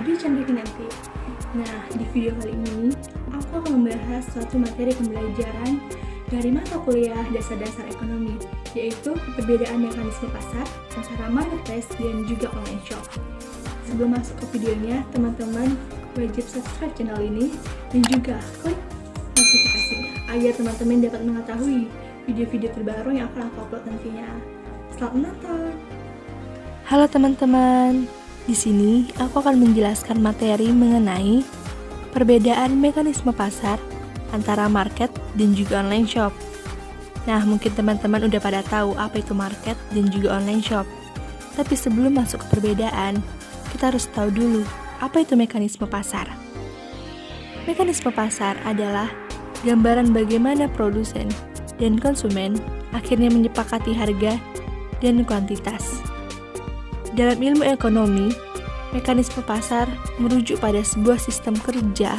lebih cantik nanti. Nah, di video kali ini aku akan membahas suatu materi pembelajaran dari mata kuliah dasar-dasar ekonomi, yaitu perbedaan mekanisme pasar antara marketplace dan juga online shop. Sebelum masuk ke videonya, teman-teman wajib subscribe channel ini dan juga klik notifikasinya agar teman-teman dapat mengetahui video-video terbaru yang akan aku upload nantinya. Selamat menonton! Halo teman-teman, di sini aku akan menjelaskan materi mengenai perbedaan mekanisme pasar antara market dan juga online shop. Nah, mungkin teman-teman udah pada tahu apa itu market dan juga online shop. Tapi sebelum masuk ke perbedaan, kita harus tahu dulu apa itu mekanisme pasar. Mekanisme pasar adalah gambaran bagaimana produsen dan konsumen akhirnya menyepakati harga dan kuantitas. Dalam ilmu ekonomi, mekanisme pasar merujuk pada sebuah sistem kerja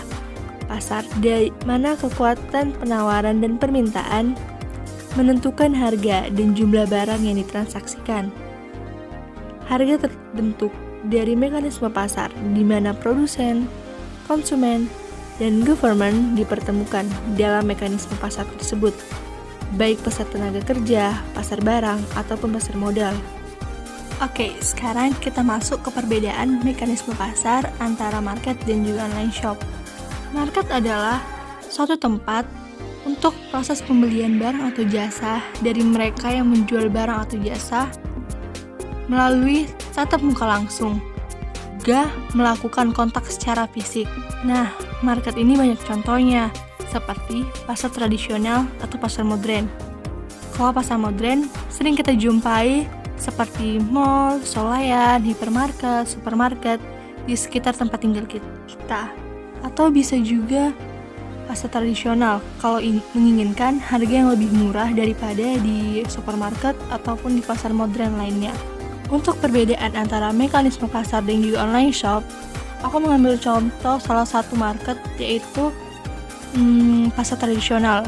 pasar di mana kekuatan penawaran dan permintaan menentukan harga dan jumlah barang yang ditransaksikan. Harga terbentuk dari mekanisme pasar di mana produsen, konsumen, dan government dipertemukan dalam mekanisme pasar tersebut, baik pasar tenaga kerja, pasar barang, ataupun pasar modal. Oke, sekarang kita masuk ke perbedaan mekanisme pasar antara market dan juga online shop. Market adalah suatu tempat untuk proses pembelian barang atau jasa dari mereka yang menjual barang atau jasa melalui tatap muka langsung, juga melakukan kontak secara fisik. Nah, market ini banyak contohnya, seperti pasar tradisional atau pasar modern. Kalau pasar modern sering kita jumpai seperti mall, swalayan, hipermarket, supermarket di sekitar tempat tinggal kita. Atau bisa juga pasar tradisional kalau menginginkan harga yang lebih murah daripada di supermarket ataupun di pasar modern lainnya. Untuk perbedaan antara mekanisme pasar dan juga online shop, aku mengambil contoh salah satu market yaitu pasar tradisional.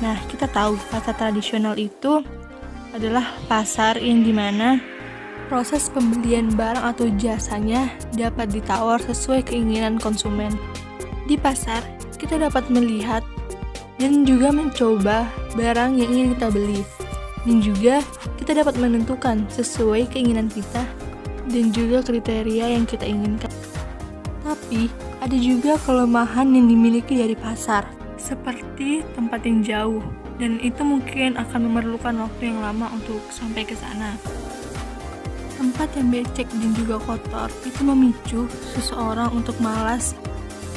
Nah, kita tahu pasar tradisional itu adalah pasar yang dimana proses pembelian barang atau jasanya dapat ditawar sesuai keinginan konsumen. Di pasar, kita dapat melihat dan juga mencoba barang yang ingin kita beli. Dan juga kita dapat menentukan sesuai keinginan kita dan juga kriteria yang kita inginkan. Tapi, ada juga kelemahan yang dimiliki dari pasar, seperti tempat yang jauh, dan itu mungkin akan memerlukan waktu yang lama untuk sampai ke sana. Tempat yang becek dan juga kotor itu memicu seseorang untuk malas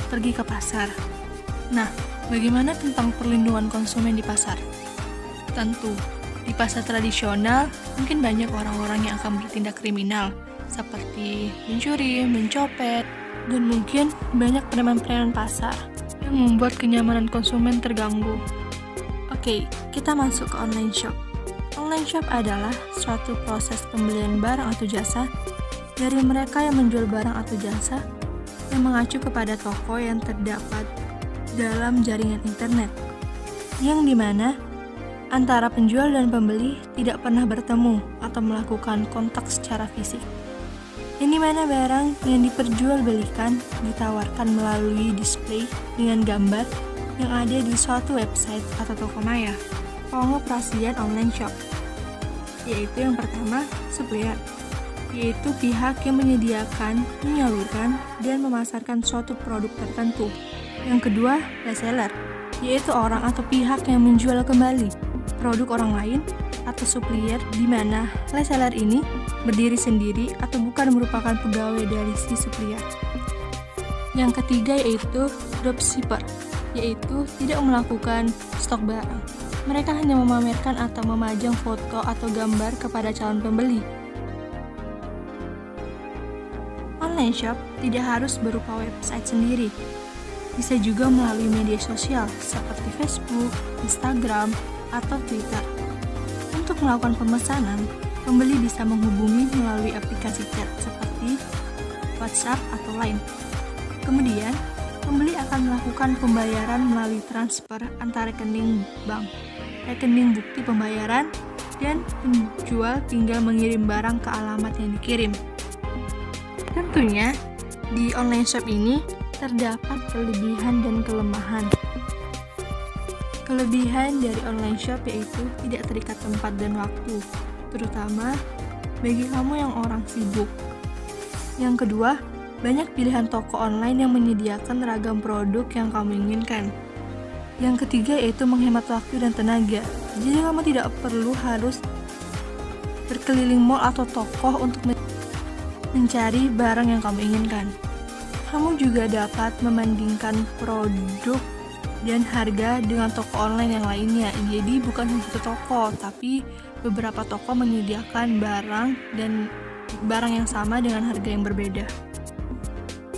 pergi ke pasar. Nah, bagaimana tentang perlindungan konsumen di pasar? Tentu, di pasar tradisional mungkin banyak orang-orang yang akan bertindak kriminal, seperti mencuri, mencopet, dan mungkin banyak preman-preman pasar yang membuat kenyamanan konsumen terganggu. Oke, kita masuk ke online shop. Online shop adalah suatu proses pembelian barang atau jasa dari mereka yang menjual barang atau jasa yang mengacu kepada toko yang terdapat dalam jaringan internet, yang dimana antara penjual dan pembeli tidak pernah bertemu atau melakukan kontak secara fisik. Yang dimana barang yang diperjualbelikan ditawarkan melalui display dengan gambar yang ada di suatu website atau toko maya. Pengoperasian online shop, yaitu yang pertama, supplier, yaitu pihak yang menyediakan, menyalurkan, dan memasarkan suatu produk tertentu. Yang kedua, reseller, yaitu orang atau pihak yang menjual kembali produk orang lain, atau supplier di mana reseller ini berdiri sendiri atau bukan merupakan pegawai dari si supplier. Yang ketiga yaitu dropshipper, yaitu tidak melakukan stok barang. Mereka hanya memamerkan atau memajang foto atau gambar kepada calon pembeli. Online shop tidak harus berupa website sendiri. Bisa juga melalui media sosial seperti Facebook, Instagram, atau Twitter. Untuk melakukan pemesanan, pembeli bisa menghubungi melalui aplikasi chat seperti WhatsApp atau Line. Kemudian, pembeli akan melakukan pembayaran melalui transfer antar rekening bank, rekening bukti pembayaran, dan penjual tinggal mengirim barang ke alamat yang dikirim. Tentunya, Di online shop ini terdapat kelebihan dan kelemahan. Kelebihan dari online shop yaitu tidak terikat tempat dan waktu, terutama bagi kamu yang orang sibuk. Yang kedua, banyak pilihan toko online yang menyediakan ragam produk yang kamu inginkan. Yang ketiga yaitu menghemat waktu dan tenaga. Jadi kamu tidak perlu harus berkeliling mall atau toko untuk mencari barang yang kamu inginkan. Kamu juga dapat membandingkan produk dan harga dengan toko online yang lainnya. Jadi bukan hanya satu toko, tapi beberapa toko menyediakan barang yang sama dengan harga yang berbeda.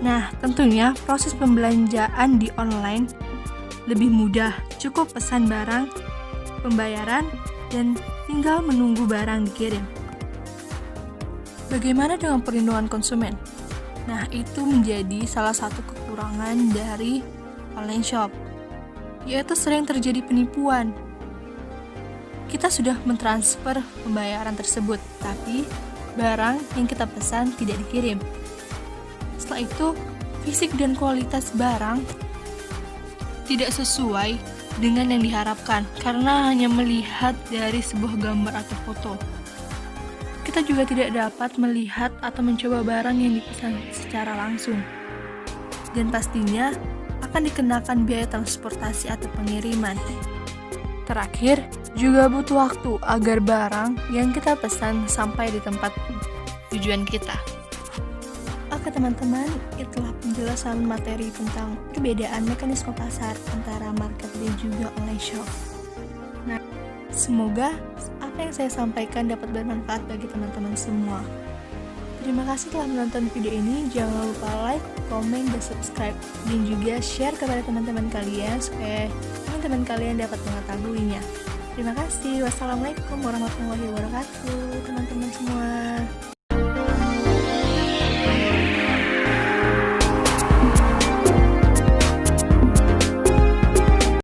Nah, tentunya proses pembelanjaan di online lebih mudah. Cukup pesan barang, pembayaran, dan tinggal menunggu barang dikirim. Bagaimana dengan perlindungan konsumen? Nah, itu menjadi salah satu kekurangan dari online shop, yaitu sering terjadi penipuan. Kita sudah mentransfer pembayaran tersebut, tapi barang yang kita pesan tidak dikirim. Setelah itu, fisik dan kualitas barang tidak sesuai dengan yang diharapkan karena hanya melihat dari sebuah gambar atau foto. Kita juga tidak dapat melihat atau mencoba barang yang dipesan secara langsung. Dan pastinya akan dikenakan biaya transportasi atau pengiriman. Terakhir, juga butuh waktu agar barang yang kita pesan sampai di tempat tujuan kita. Oke teman-teman, itulah penjelasan materi tentang perbedaan mekanisme pasar antara market dan juga online shop. Nah, semoga apa yang saya sampaikan dapat bermanfaat bagi teman-teman semua. Terima kasih telah menonton video ini. Jangan lupa like, komen, dan subscribe, dan juga share kepada teman-teman kalian supaya teman-teman kalian dapat mengetahuinya. Terima kasih. Wassalamualaikum warahmatullahi wabarakatuh, teman-teman semua.